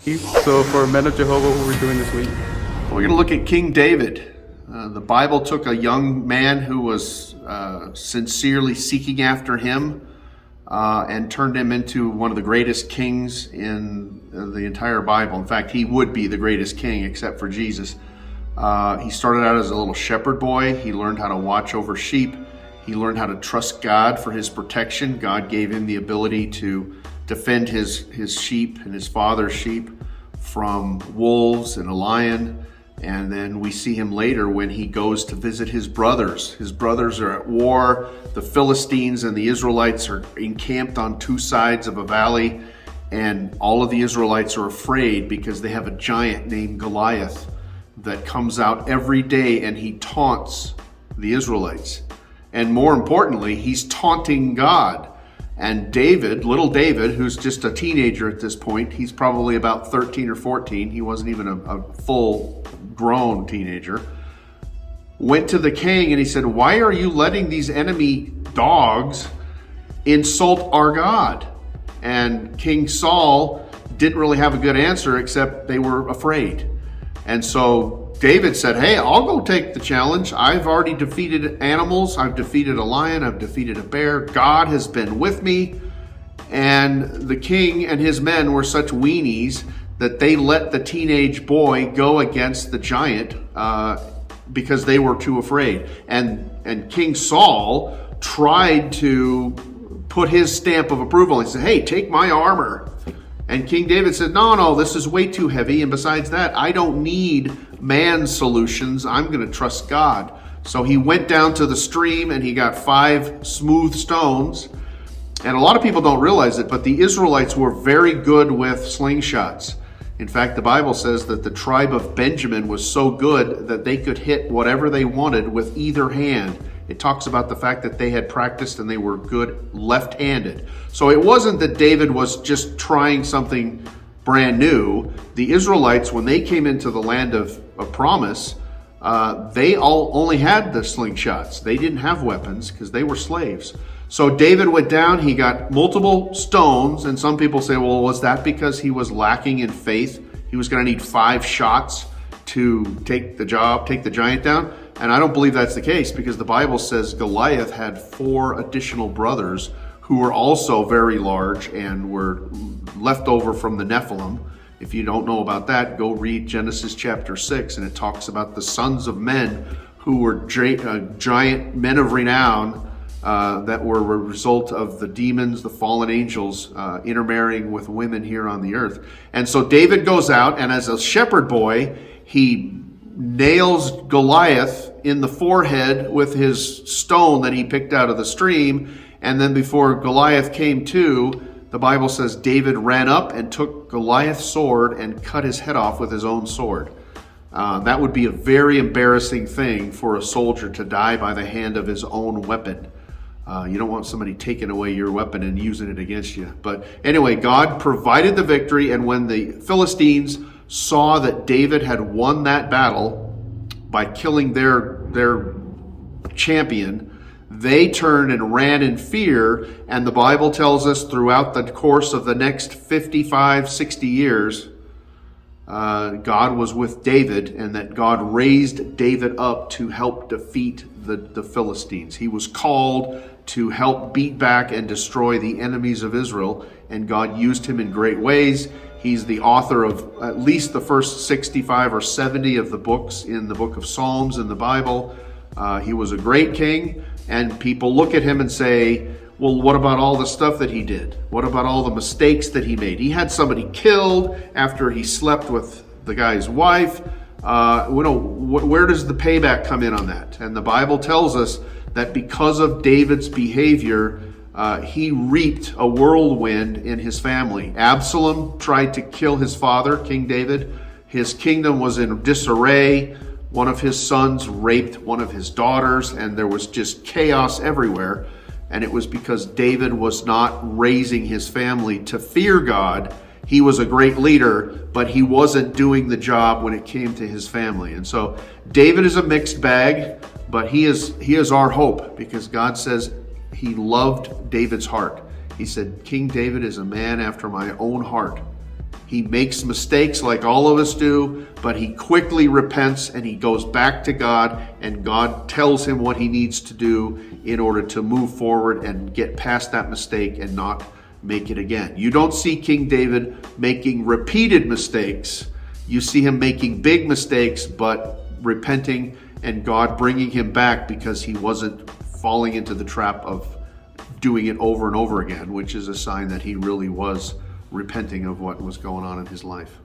So for Men of Jehovah, what are we doing this week? We're going to look at King David. The Bible took a young man who was sincerely seeking after him and turned him into one of the greatest kings in the entire Bible. In fact, he would be the greatest king except for Jesus. He started out as a little shepherd boy. He learned how to watch over sheep. He learned how to trust God for his protection. God gave him the ability to defend his sheep and his father's sheep from wolves and a lion. And then we see him later when he goes to visit his brothers. His brothers are at war. The Philistines and the Israelites are encamped on two sides of a valley. And all of the Israelites are afraid because they have a giant named Goliath that comes out every day and he taunts the Israelites. And more importantly, he's taunting God. And David, little David, who's just a teenager at this point, he's probably about 13 or 14. He wasn't even a full-grown teenager. Went to the king and he said, "Why are you letting these enemy dogs insult our God?" And King Saul didn't really have a good answer except they were afraid. And so David said, "Hey, I'll go take the challenge. I've already defeated animals. I've defeated a lion. I've defeated a bear. God has been with me." And the king and his men were such weenies that they let the teenage boy go against the giant because they were too afraid. And King Saul tried to put his stamp of approval. He said, "Hey, take my armor." And King David said, no, this is way too heavy. And besides that, I don't need man's solutions. I'm going to trust God. So he went down to the stream and he got 5 smooth stones. And a lot of people don't realize it, but the Israelites were very good with slingshots. In fact, the Bible says that the tribe of Benjamin was so good that they could hit whatever they wanted with either hand. It talks about the fact that they had practiced and they were good left-handed. So it wasn't that David was just trying something brand new. The Israelites, when they came into the land of promise, they all only had the slingshots. They didn't have weapons because they were slaves. So David went down, he got multiple stones, and some people say, well, was that because he was lacking in faith? He was going to need 5 shots to take the giant down? And I don't believe that's the case because the Bible says Goliath had 4 additional brothers who were also very large and were left over from the Nephilim. If you don't know about that, go read Genesis chapter 6, and it talks about the sons of men who were giant men of renown that were a result of the demons, the fallen angels, intermarrying with women here on the earth. And so David goes out, and as a shepherd boy, he nails Goliath in the forehead with his stone that he picked out of the stream. And then before Goliath came to, the Bible says David ran up and took Goliath's sword and cut his head off with his own sword. That would be a very embarrassing thing for a soldier to die by the hand of his own weapon. You don't want somebody taking away your weapon and using it against you. But anyway, God provided the victory, and when the Philistines saw that David had won that battle by killing their champion, they turned and ran in fear. And the Bible tells us throughout the course of the next 55, 60 years, God was with David, and that God raised David up to help defeat the Philistines. He was called to help beat back and destroy the enemies of Israel, and God used him in great ways. He's the author of at least the first 65 or 70 of the books in the book of Psalms in the Bible. He was a great king, and people look at him and say, well, what about all the stuff that he did? What about all the mistakes that he made? He had somebody killed after he slept with the guy's wife. Where does the payback come in on that? And the Bible tells us that because of David's behavior, he reaped a whirlwind in his family. Absalom tried to kill his father, King David. His kingdom was in disarray. One of his sons raped one of his daughters, and there was just chaos everywhere. And it was because David was not raising his family to fear God. He was a great leader, but he wasn't doing the job when it came to his family. And so David is a mixed bag, but he is our hope, because God says he loved David's heart. He said, King David is a man after my own heart. He makes mistakes like all of us do, but he quickly repents and he goes back to God, and God tells him what he needs to do in order to move forward and get past that mistake and not make it again. You don't see King David making repeated mistakes. You see him making big mistakes, but repenting and God bringing him back because he wasn't falling into the trap of doing it over and over again, which is a sign that he really was repenting of what was going on in his life.